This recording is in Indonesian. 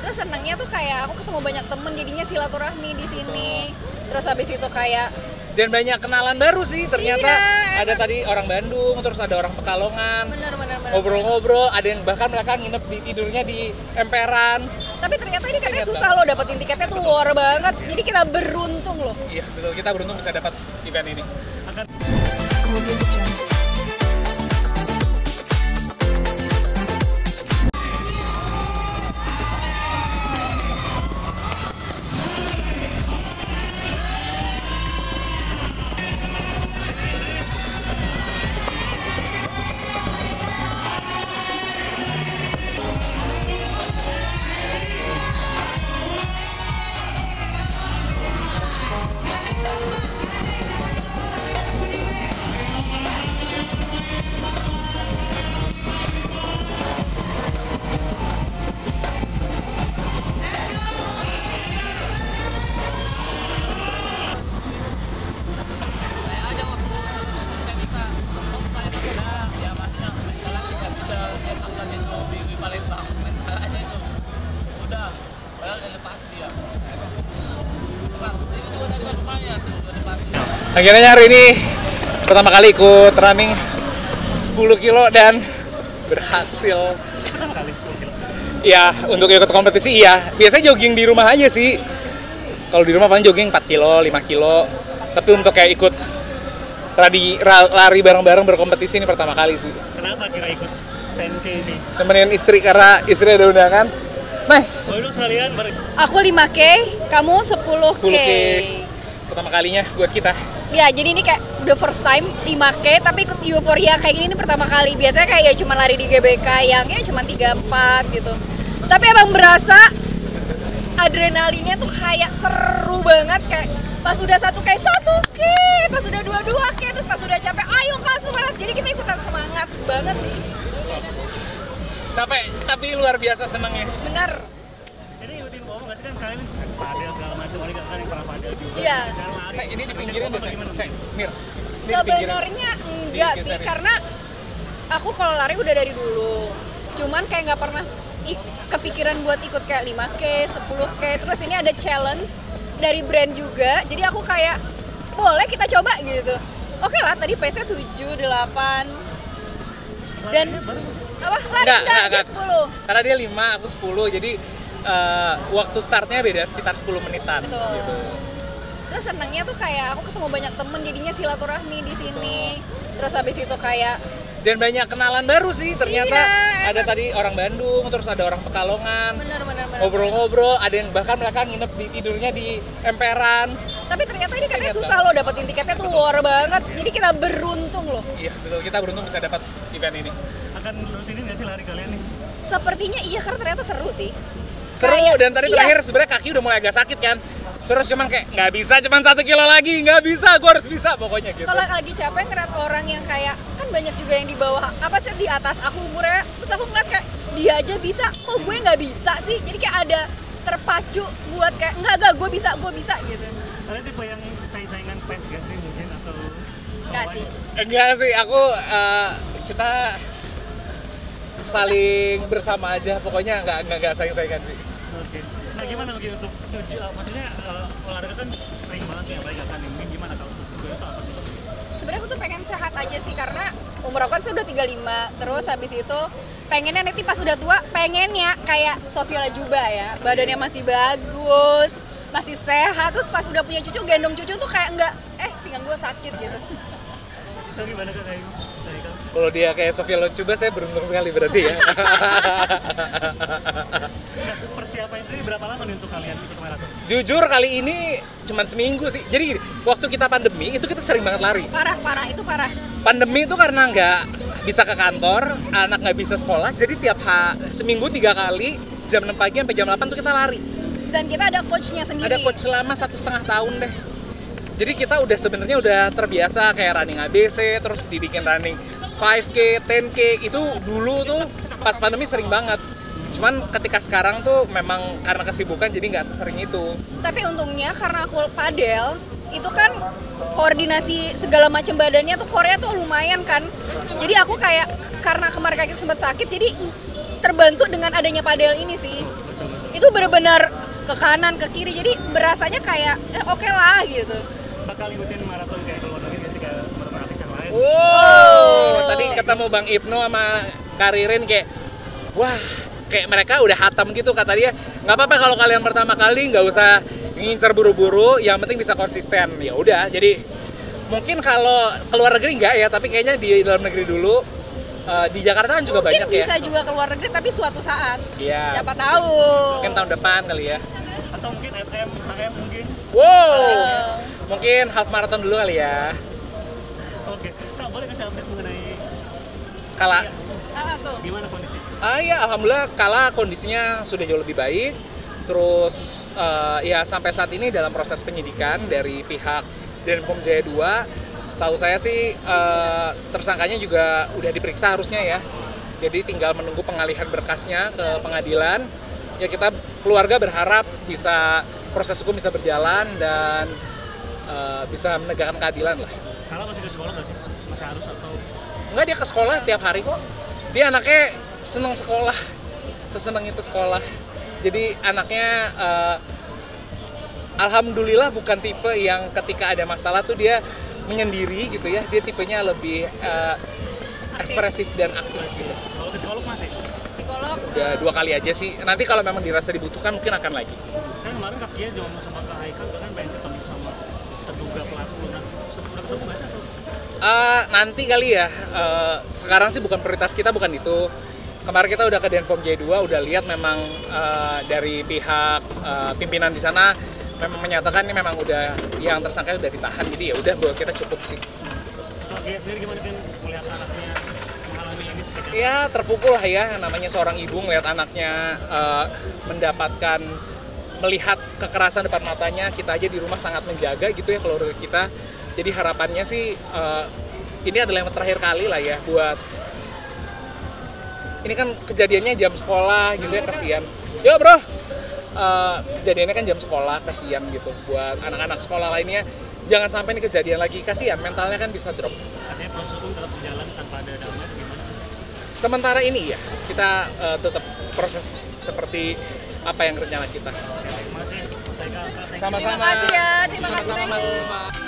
Terus senangnya tuh kayak aku ketemu banyak temen, jadinya silaturahmi di sini. Terus habis itu kayak Dan banyak kenalan baru sih ternyata. Iya, Ada tadi orang Bandung, terus ada orang Pekalongan. bener. Ngobrol-ngobrol, ada yang bahkan mereka nginep di tidurnya di emperan. Tapi ternyata ini katanya susah loh dapetin tiketnya tuh war banget. Jadi kita beruntung loh. Iya, betul. Kita beruntung bisa dapat event ini. Akhirnya hari ini pertama kali ikut running 10 kilo dan berhasil. Ya, untuk ikut kompetisi iya. Biasanya jogging di rumah aja sih. Kalau di rumah paling jogging 4 kilo, 5 kilo. Tapi untuk kayak ikut lari bareng-bareng berkompetisi ini pertama kali sih. Kenapa kira ikut 10K ini? Temenin istri karena istri ada undangan. Nah, Lu sekalian Aku 5K, kamu 10K. 10K. Pertama kalinya buat kita. Ya, jadi ini kayak the first time 5K tapi ikut euforia kayak gini ini pertama kali. Biasanya kayak ya cuma lari di GBK yang ya cuma 3-4 gitu. Tapi emang berasa adrenalinnya tuh kayak seru banget, kayak pas udah 1K, pas udah 2K, terus pas udah capek, ayo Kak semangat. Jadi kita ikutan semangat banget sih. Capek tapi luar biasa senangnya. Bener. ini rutin ngomong nggak sih kan kalian padel segala macam, ada kan yang pernah padel juga. Iya. Saya ini di pinggiran deh, saya. Mir. Sebenarnya enggak sih, karena aku kalau lari udah dari dulu. Cuman kayak nggak pernah kepikiran buat ikut kayak 5K, 10K. Terus ini ada challenge dari brand juga. Jadi aku kayak boleh kita coba gitu. Oke lah, tadi pace-nya 7, 8. Dan apa? Lari enggak 10. Karena dia 5, aku 10. Jadi waktu startnya beda sekitar 10 menitan. Betul. Gitu. Terus senangnya tuh kayak aku ketemu banyak temen, jadinya silaturahmi di sini. Terus habis itu kayak Dan banyak kenalan baru sih ternyata. Iya, Ada tadi orang Bandung, terus ada orang Pekalongan. bener. Ngobrol-ngobrol, ada yang bahkan mereka nginep di tidurnya di emperan. Tapi ternyata ini katanya susah loh dapetin tiketnya tuh war banget. Jadi kita beruntung loh. Iya, betul. Kita beruntung bisa dapat event ini. Akan rutinin nggak sih lari kalian nih? Sepertinya iya, karena ternyata seru sih. Seru, dan tadi iya. terakhir sebenarnya kaki udah mulai agak sakit kan. Terus cuman kayak nggak bisa, cuman 1 kilo lagi, nggak bisa, gue harus bisa pokoknya gitu. Kalau lagi capek ngeliat orang yang kayak, kan banyak juga yang di bawah, apa sih, di atas aku umurnya. Terus aku ngeliat kayak, dia aja bisa, kok gue nggak bisa sih. Jadi kayak ada terpacu buat kayak, enggak, gue bisa gitu. Kalian tipe yang saingan pes gak sih mungkin, atau Enggak sih. Enggak sih, aku kita saling bersama aja, pokoknya nggak saing-saingan sih. Oke. Nah gimana lagi untuk maksudnya olahraga kan sering banget ya, apalagi kan ini gimana kalau tujuannya itu apa sih? Sebenarnya aku tuh pengen sehat aja sih, karena umur aku kan sudah 35. Terus habis itu pengennya nanti pas udah tua, pengennya kayak Sofia Lajuba ya, badannya masih bagus, masih sehat. Terus pas udah punya cucu, gendong cucu tuh kayak enggak, pinggang gue sakit gitu. Itu gimana kak kayak dari kamu? Kalau dia kayak Sofia Lajuba, saya beruntung sekali berarti ya. Persiapan sendiri berapa lama nih untuk kalian ikut maraton? Jujur kali ini cuman seminggu sih. Jadi gini, waktu kita pandemi itu kita sering banget lari. Parah, itu parah. Pandemi itu karena nggak bisa ke kantor, anak nggak bisa sekolah, jadi tiap seminggu 3 kali, jam 6 pagi sampai jam 8 tuh kita lari. Dan kita ada coachnya sendiri. Ada coach selama 1,5 tahun deh. Jadi kita sebenarnya udah terbiasa kayak running ABC, terus dibikin running 5K, 10K, itu dulu tuh pas pandemi sering banget. Cuman ketika sekarang tuh memang karena kesibukan jadi nggak sesering itu. Tapi untungnya karena aku padel, itu kan koordinasi segala macam badannya tuh Korea tuh lumayan kan. Jadi aku kayak karena kemarin kaki sempat sakit, jadi terbantu dengan adanya padel ini sih. itu benar-benar ke kanan ke kiri, jadi berasanya kayak oke lah gitu. Bakal ngikutin maraton kayak keluar negeri nggak sih, kayak maraton artis yang lain? Tadi ketemu Bang Ibnu sama Karirin kayak wah, kayak mereka udah hatam gitu kata dia. Nggak apa-apa kalau kalian pertama kali, nggak usah ngincer buru-buru, yang penting bisa konsisten. Ya udah, jadi mungkin kalau keluar negeri nggak ya, tapi kayaknya di dalam negeri dulu. Di Jakarta kan juga mungkin banyak ya. bisa juga keluar negeri, tapi suatu saat. Iya. Siapa tahu. Mungkin tahun depan kali ya. Atau mungkin FM, HM mungkin? Wow. Mungkin half marathon dulu kali ya. Oke, Kak, boleh ngasih update mengenai Kala. Tuh. gimana kondisi? Ya alhamdulillah Kala kondisinya sudah jauh lebih baik. Terus ya sampai saat ini dalam proses penyidikan dari pihak Denpom Jaya 2. Setahu saya sih tersangkanya juga udah diperiksa harusnya ya. Jadi tinggal menunggu pengalihan berkasnya ke pengadilan. Ya kita keluarga berharap bisa proses hukum bisa berjalan dan bisa menegakkan keadilan lah. Kalau masih ke sekolah nggak sih? Masih harus atau? Enggak, dia ke sekolah tiap hari kok. Dia anaknya seneng sekolah, seseneng itu sekolah. Jadi anaknya alhamdulillah bukan tipe yang ketika ada masalah tuh dia menyendiri gitu ya. Dia tipenya lebih ekspresif dan aktif gitu. Kalau ke psikolog masih? Psikolog Udah 2 kali aja sih. Nanti kalau memang dirasa dibutuhkan mungkin akan lagi. Kan kemarin Kak Kia juga mau sama Kak Haikal kan pengen ketemu sama terduga pelaku. Nah, sudah ketemu nggak sih atau? Nanti kali ya. Sekarang sih bukan prioritas kita, bukan itu. Kemarin kita udah ke Denpom Jaya 2, udah lihat memang dari pihak pimpinan di sana memang menyatakan ini memang udah yang tersangka udah ditahan, jadi ya udah buat kita cukup sih. Kak Kia sendiri gimana kan melihat anaknya mengalami ini seperti apa? Ya terpukul lah ya, namanya seorang ibu melihat anaknya melihat kekerasan depan matanya. Kita aja di rumah sangat menjaga gitu ya keluarga kita. Jadi harapannya sih ini adalah yang terakhir kali lah ya buat ini kan kejadiannya jam sekolah gitu ya, kasihan. Yo bro, kejadiannya kan jam sekolah, kasihan gitu buat anak-anak sekolah lainnya. Jangan sampai ini kejadian lagi, kasihan mentalnya kan bisa drop. Artinya proses hukum tetap berjalan tanpa ada damai gimana? Sementara ini ya kita tetap proses seperti apa yang rencana kita. Terima kasih. Saya Kak. Sama-sama. Terima kasih ya, terima kasih Sama-sama, banyak. Mas.